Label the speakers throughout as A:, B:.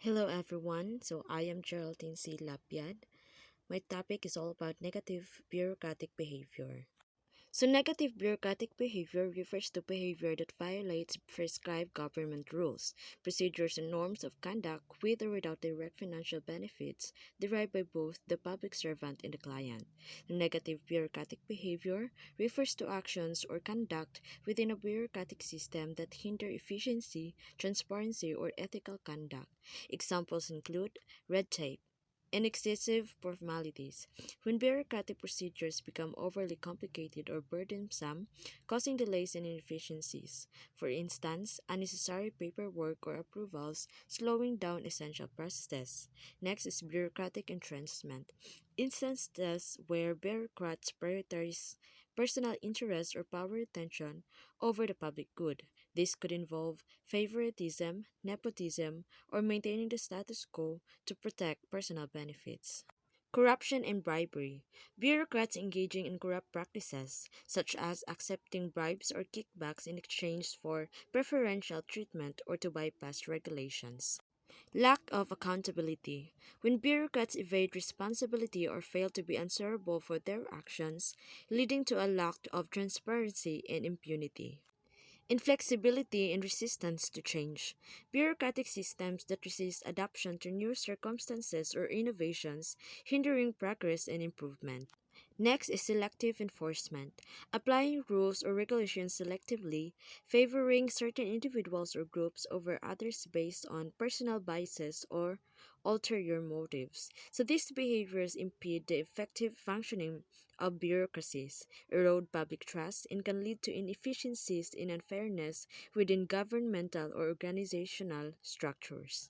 A: Hello everyone, I am Geraldine C. Lapiad. My topic is all about negative bureaucratic behavior. Negative bureaucratic behavior refers to behavior that violates prescribed government rules, procedures, and norms of conduct with or without direct financial benefits derived by both the public servant and the client. Negative bureaucratic behavior refers to actions or conduct within a bureaucratic system that hinder efficiency, transparency, or ethical conduct. Examples include red tape and excessive formalities. When bureaucratic procedures become overly complicated or burdensome, causing delays and inefficiencies. For instance, unnecessary paperwork or approvals, slowing down essential processes. Next is bureaucratic entrenchment. Instances where bureaucrats prioritize personal interest or power retention over the public good. This could involve favoritism, nepotism, or maintaining the status quo to protect personal benefits. Corruption and bribery. Bureaucrats engaging in corrupt practices, such as accepting bribes or kickbacks in exchange for preferential treatment or to bypass regulations. Lack of accountability. When bureaucrats evade responsibility or fail to be answerable for their actions, leading to a lack of transparency and impunity. Inflexibility and resistance to change. Bureaucratic systems that resist adaptation to new circumstances or innovations, hindering progress and improvement. Next is selective enforcement, applying rules or regulations selectively, favoring certain individuals or groups over others based on personal biases or ulterior motives. These behaviors impede the effective functioning of bureaucracies, erode public trust, and can lead to inefficiencies and unfairness within governmental or organizational structures.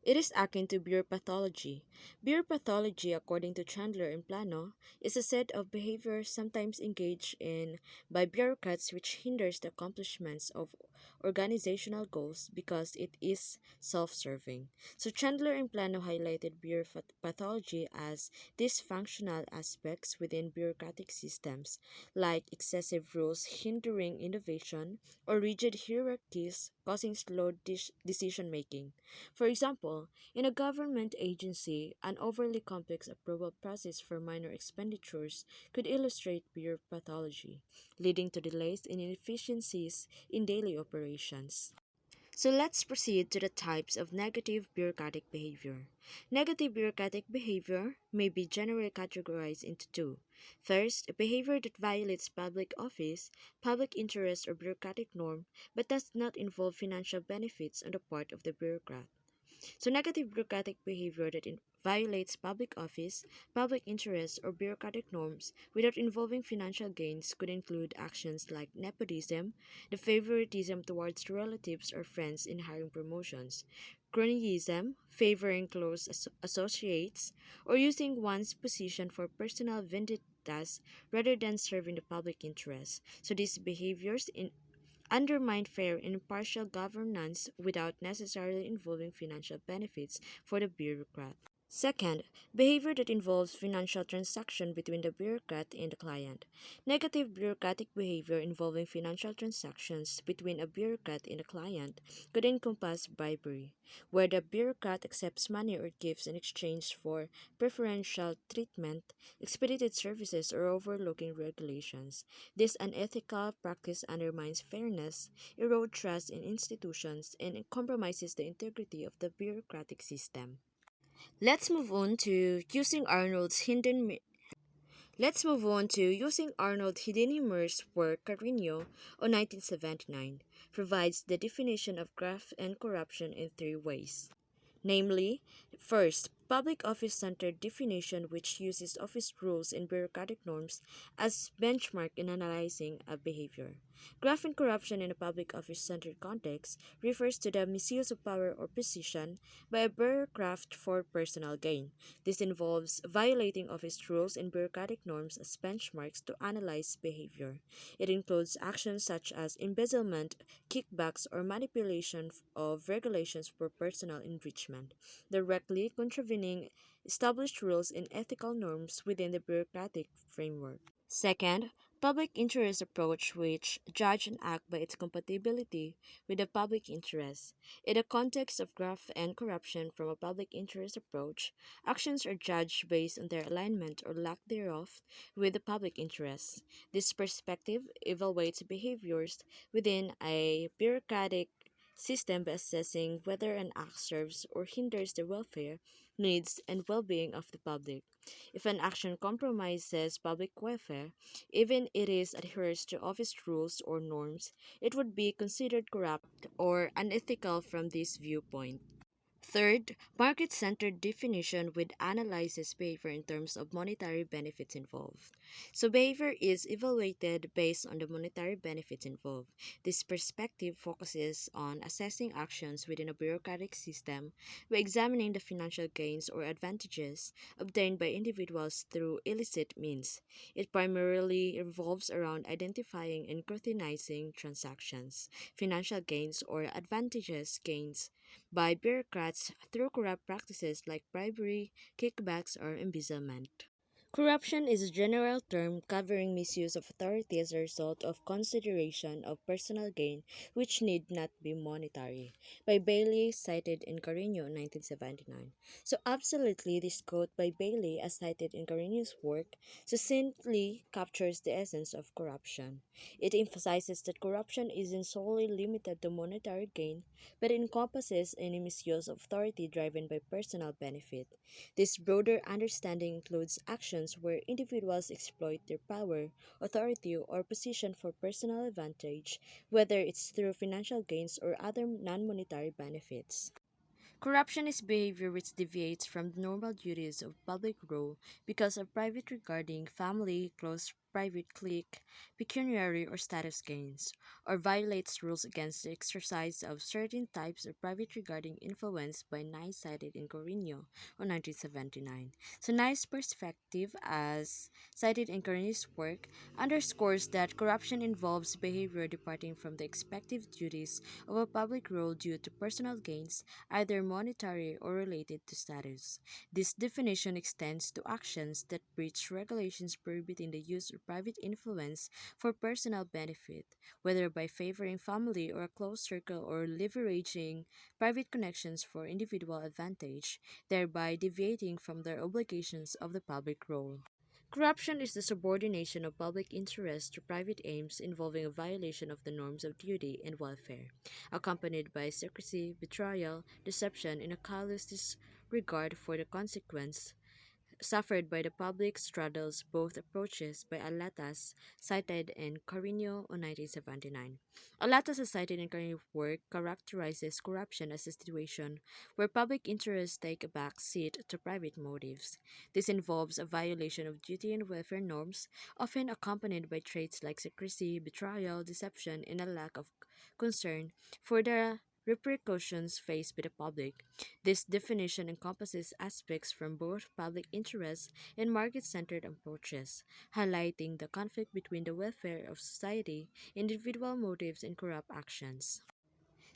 A: It is akin to beer pathology. Beer pathology, according to Chandler and Plano, is a set of behaviors sometimes engaged in by bureaucrats which hinders the accomplishments of organizational goals because it is self-serving. Chandler and Plano highlighted beer pathology as dysfunctional aspects within bureaucratic systems, like excessive rules hindering innovation or rigid hierarchies causing slow decision making. For example, in a government agency, an overly complex approval process for minor expenditures could illustrate pure pathology, leading to delays and inefficiencies in daily operations. Let's proceed to the types of negative bureaucratic behavior. Negative bureaucratic behavior may be generally categorized into two. First, a behavior that violates public office, public interest, or bureaucratic norm, but does not involve financial benefits on the part of the bureaucrat. Negative bureaucratic behavior that violates public office, public interest, or bureaucratic norms without involving financial gains could include actions like nepotism, the favoritism towards relatives or friends in hiring promotions, cronyism, favoring close associates, or using one's position for personal vendettas rather than serving the public interest. These behaviors undermine fair and impartial governance without necessarily involving financial benefits for the bureaucrat. Second, behavior that involves financial transaction between the bureaucrat and the client. Negative bureaucratic behavior involving financial transactions between a bureaucrat and a client could encompass bribery, where the bureaucrat accepts money or gifts in exchange for preferential treatment, expedited services, or overlooking regulations. This unethical practice undermines fairness, erodes trust in institutions, and compromises the integrity of the bureaucratic system. Let's move on to using Arnold's hidden Let's move on to using Arnold Hiddenheimer's work Carino on 1979 provides the definition of graft and corruption in three ways. Namely, first, public office centered definition, which uses office rules and bureaucratic norms as benchmark in analyzing a behavior. Graft and corruption in a public office centered context refers to the misuse of power or position by a bureaucrat for personal gain. This involves violating office rules and bureaucratic norms as benchmarks to analyze behavior. It includes actions such as embezzlement, kickbacks, or manipulation of regulations for personal enrichment, directly contravening established rules and ethical norms within the bureaucratic framework. Second, Public interest approach which judge an act by its compatibility with the public interest. In the context of graft and corruption from a public interest approach, actions are judged based on their alignment or lack thereof with the public interest. This perspective evaluates behaviors within a bureaucratic system by assessing whether an act serves or hinders the welfare, needs, and well-being of the public. If an action compromises public welfare, even it is adheres to office rules or norms, it would be considered corrupt or unethical from this viewpoint. Third, market centered definition which analyzes behavior in terms of monetary benefits involved. So, behavior is evaluated based on the monetary benefits involved. This perspective focuses on assessing actions within a bureaucratic system by examining the financial gains or advantages obtained by individuals through illicit means. It primarily revolves around identifying and scrutinizing transactions, financial gains, or advantages gains by bureaucrats through corrupt practices like bribery, kickbacks, or embezzlement. Corruption is a general term covering misuse of authority as a result of consideration of personal gain which need not be monetary, by Bailey, cited in Carreño, 1979. So, absolutely, this quote by Bailey, as cited in Carreño's work, succinctly captures the essence of corruption. It emphasizes that corruption isn't solely limited to monetary gain, but encompasses any misuse of authority driven by personal benefit. This broader understanding includes actions where individuals exploit their power, authority, or position for personal advantage, whether it's through financial gains or other non monetary benefits. Corruption is behavior which deviates from the normal duties of public role because of private regarding family, close private clique, pecuniary or status gains, or violates rules against the exercise of certain types of private regarding influence by Nye cited in Corino on 1979. So Nye's perspective, as cited in Corino's work, underscores that corruption involves behavior departing from the expected duties of a public role due to personal gains either monetary or related to status. This definition extends to actions that breach regulations prohibiting the use of private influence for personal benefit, whether by favoring family or a close circle or leveraging private connections for individual advantage, thereby deviating from their obligations of the public role. Corruption is the subordination of public interest to private aims involving a violation of the norms of duty and welfare, accompanied by secrecy, betrayal, deception, and a callous disregard for the consequence suffered by the public straddles both approaches by Alatas, cited in Carino on 1979. Alatas, as cited in Carino's work, characterizes corruption as a situation where public interests take a back seat to private motives. This involves a violation of duty and welfare norms, often accompanied by traits like secrecy, betrayal, deception, and a lack of concern for the repercussions faced by the public. This definition encompasses aspects from both public interest and market centered approaches, highlighting the conflict between the welfare of society, individual motives, and corrupt actions.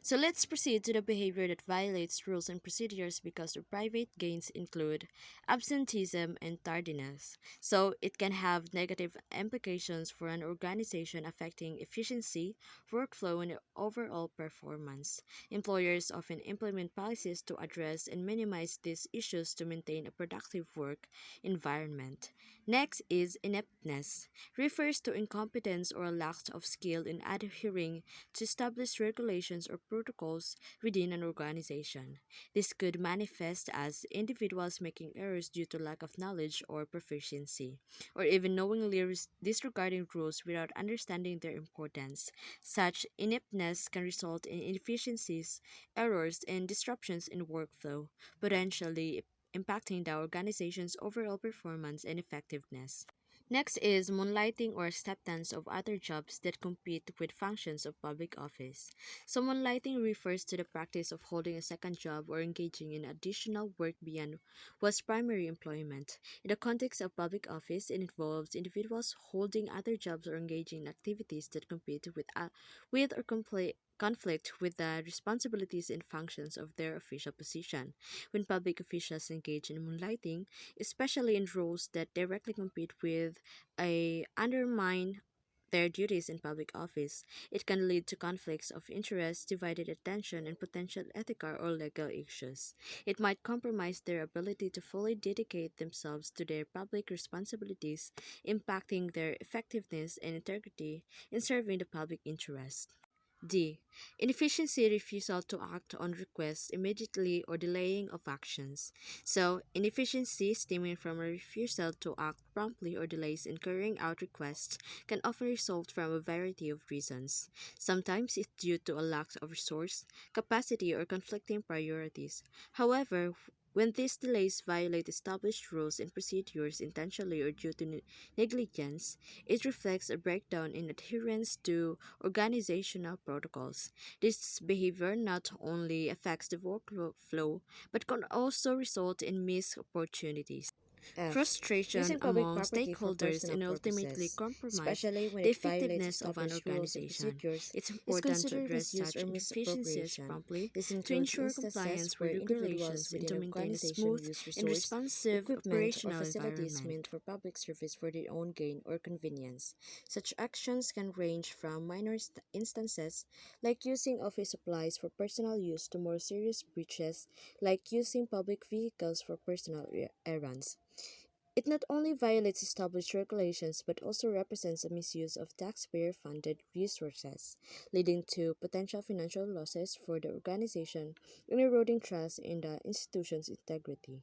A: So let's proceed to the behavior that violates rules and procedures because of private gains include absenteeism and tardiness. So it can have negative implications for an organization affecting efficiency, workflow, and overall performance. Employers often implement policies to address and minimize these issues to maintain a productive work environment. Next is ineptness, refers to incompetence or a lack of skill in adhering to establish regulations or protocols within an organization. This could manifest as individuals making errors due to lack of knowledge or proficiency, or even knowingly disregarding rules without understanding their importance. Such ineptness can result in inefficiencies, errors, and disruptions in workflow, potentially impacting the organization's overall performance and effectiveness. Next is moonlighting or acceptance of other jobs that compete with functions of public office. So, moonlighting refers to the practice of holding a second job or engaging in additional work beyond one's primary employment. In the context of public office, it involves individuals holding other jobs or engaging in activities that compete with or conflict with the responsibilities and functions of their official position. When public officials engage in moonlighting, especially in roles that directly compete with a undermine their duties in public office, it can lead to conflicts of interest, divided attention, and potential ethical or legal issues. It might compromise their ability to fully dedicate themselves to their public responsibilities, impacting their effectiveness and integrity in serving the public interest. D. Inefficiency refusal to act on requests immediately or delaying of actions. So, inefficiency stemming from a refusal to act promptly or delays in carrying out requests can often result from a variety of reasons. Sometimes it's due to a lack of resource, capacity, or conflicting priorities. However, when these delays violate established rules and procedures intentionally or due to negligence, it reflects a breakdown in adherence to organizational protocols. This behavior not only affects the workflow but can also result in missed opportunities,
B: F.
A: frustration
B: Using public
A: among
B: property for
A: stakeholders,
B: personal
A: and ultimately
B: purposes,
A: compromise
B: especially when
A: the
B: it violates
A: effectiveness of an
B: established rules and
A: organization.
B: procedures,
A: It's
B: is
A: important to
B: considered
A: address
B: misuse
A: such
B: or
A: inefficiencies
B: misappropriation.
A: promptly
B: This
A: to
B: includes
A: ensure
B: instances
A: compliance
B: where
A: with
B: individuals
A: regulations and
B: within
A: to
B: an
A: maintain a
B: organization
A: smooth
B: use
A: and
B: resource,
A: responsive
B: equipment, or
A: operational
B: facilities
A: environment.
B: meant for public service for their own gain or convenience. Such actions can range from minor instances, like using office supplies for personal use, to more serious breaches, like using public vehicles for personal errands. It not only violates established regulations but also represents a misuse of taxpayer funded resources, leading to potential financial losses for the organization and eroding trust in the institution's integrity.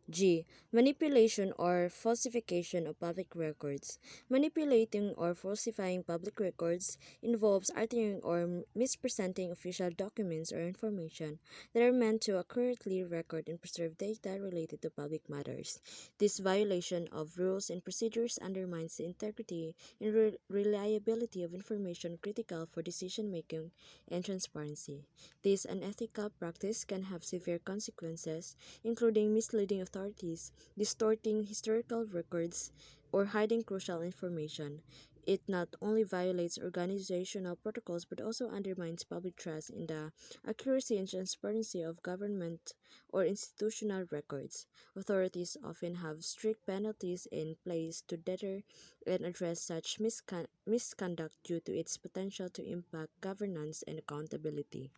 B: G. Manipulation or falsification of public records. Manipulating or falsifying public records involves altering or mispresenting official documents or information that are meant to accurately record and preserve data related to public matters. This violation of rules and procedures undermines the integrity and reliability of information critical for decision making and transparency. This unethical practice can have severe consequences, including misleading authorities, distorting historical records, or hiding crucial information. It not only violates organizational protocols but also undermines public trust in the accuracy and transparency of government or institutional records. Authorities often have strict penalties in place to deter and address such misconduct due to its potential to impact governance and accountability.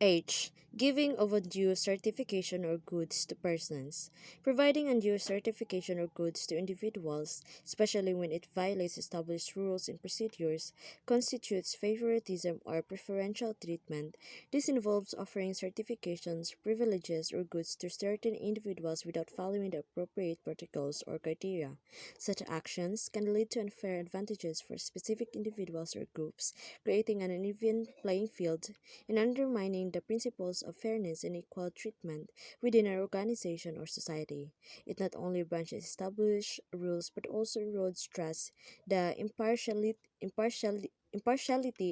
B: H. Giving of undue certification or goods to persons. Providing undue certification or goods to individuals, especially when it violates established rules and procedures, constitutes favoritism or preferential treatment. This involves offering certifications, privileges, or goods to certain individuals without following the appropriate protocols or criteria. Such actions can lead to unfair advantages for specific individuals or groups, creating an uneven playing field and undermining the principles of fairness and equal treatment within an organization or society. It not only branches established rules but also erodes trust, the impartiality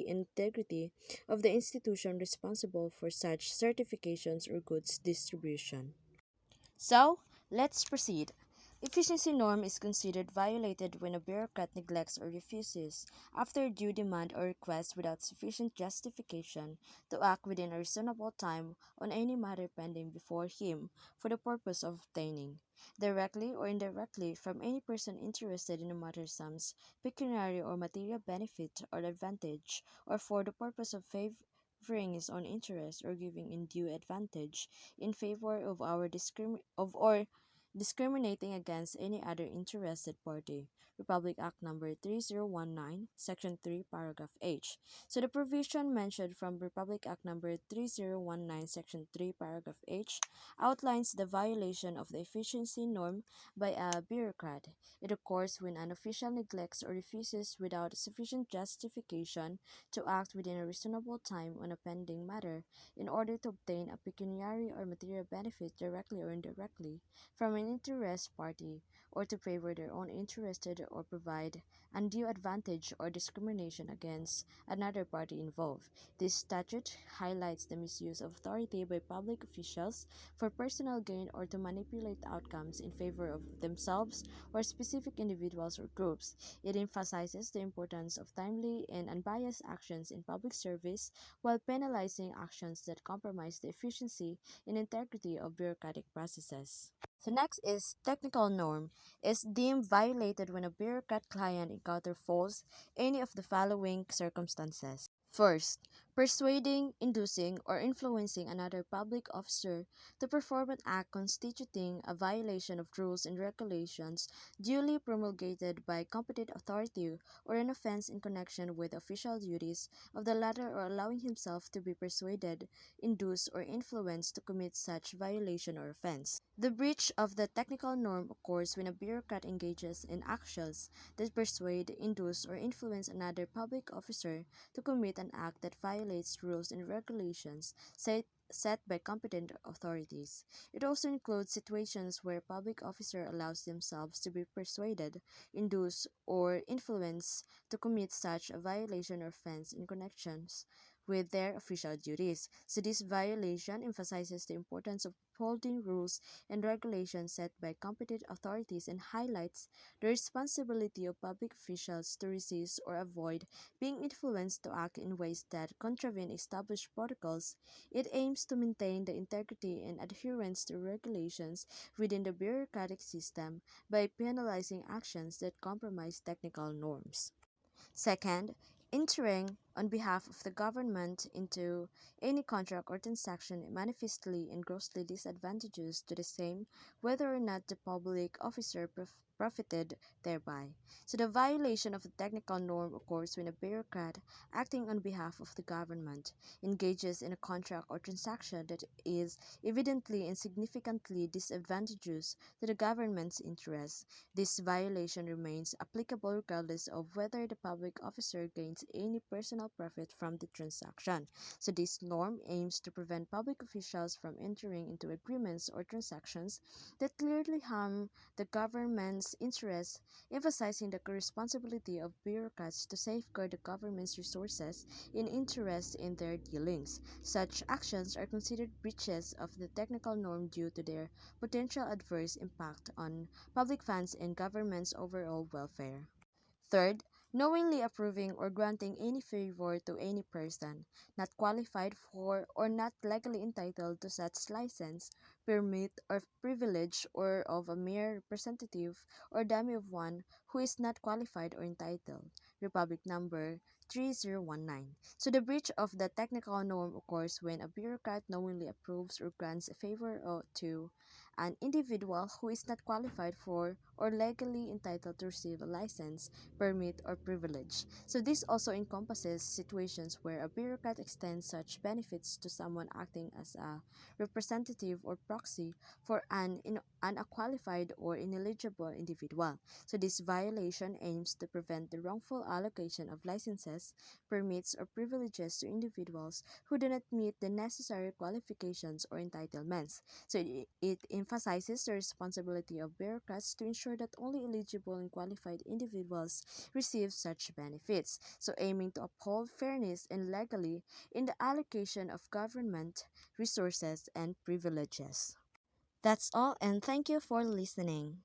B: and integrity of the institution responsible for such certifications or goods distribution. So, let's proceed. Efficiency norm is considered violated when a bureaucrat neglects or refuses, after due demand or request without sufficient justification, to act within a reasonable time on any matter pending before him for the purpose of obtaining, directly or indirectly from any person interested in the matter, some pecuniary or material benefit or advantage, or for the purpose of favoring his own interest or giving undue advantage in favor of or discriminating against any other interested party. Republic Act number 3019, Section 3, Paragraph H. So the provision mentioned from Republic Act number 3019, Section 3, Paragraph H outlines the violation of the efficiency norm by a bureaucrat. It occurs when an official neglects or refuses without sufficient justification to act within a reasonable time on a pending matter in order to obtain a pecuniary or material benefit directly or indirectly from an interest party or to favor their own interested or provide undue advantage or discrimination against another party involved. This statute highlights the misuse of authority by public officials for personal gain or to manipulate outcomes in favor of themselves or specific individuals or groups. It emphasizes the importance of timely and unbiased actions in public service while penalizing actions that compromise the efficiency and integrity of bureaucratic processes. So next is technical norm is deemed violated when a bureaucrat client encounter falls any of the following circumstances. First, persuading, inducing, or influencing another public officer to perform an act constituting a violation of rules and regulations duly promulgated by competent authority or an offense in connection with official duties of the latter or allowing himself to be persuaded, induced, or influenced to commit such violation or offense. The breach of the technical norm occurs when a bureaucrat engages in actions that persuade, induce, or influence another public officer to commit an act that violates rules and regulations set by competent authorities. It also includes situations where a public officer allows themselves to be persuaded, induced, or influenced to commit such a violation or offense in connections with their official duties. So this violation emphasizes the importance of upholding rules and regulations set by competent authorities and highlights the responsibility of public officials to resist or avoid being influenced to act in ways that contravene established protocols. It aims to maintain the integrity and adherence to regulations within the bureaucratic system by penalizing actions that compromise technical norms. Second, entering on behalf of the government into any contract or transaction manifestly and grossly disadvantageous to the same, whether or not the public officer profited thereby. So the violation of the technical norm occurs when a bureaucrat acting on behalf of the government engages in a contract or transaction that is evidently and significantly disadvantageous to the government's interests. This violation remains applicable regardless of whether the public officer gains any personal profit from the transaction. So, this norm aims to prevent public officials from entering into agreements or transactions that clearly harm the government's interests, emphasizing the responsibility of bureaucrats to safeguard the government's resources and interests in their dealings. Such actions are considered breaches of the technical norm due to their potential adverse impact on public funds and government's overall welfare. Third, knowingly approving or granting any favor to any person not qualified for or not legally entitled to such license, permit, or privilege or of a mere representative or dummy of one who is not qualified or entitled. Republic number 3019. So the breach of the technical norm occurs when a bureaucrat knowingly approves or grants a favor to an individual who is not qualified for or legally entitled to receive a license, permit, or privilege. So this also encompasses situations where a bureaucrat extends such benefits to someone acting as a representative or proxy for an unqualified or ineligible individual. So this violation aims to prevent the wrongful allocation of licenses, permits, or privileges to individuals who do not meet the necessary qualifications or entitlements. So it emphasizes the responsibility of bureaucrats to ensure that only eligible and qualified individuals receive such benefits. So aiming to uphold fairness and legally in the allocation of government resources and privileges. That's all, and thank you for listening.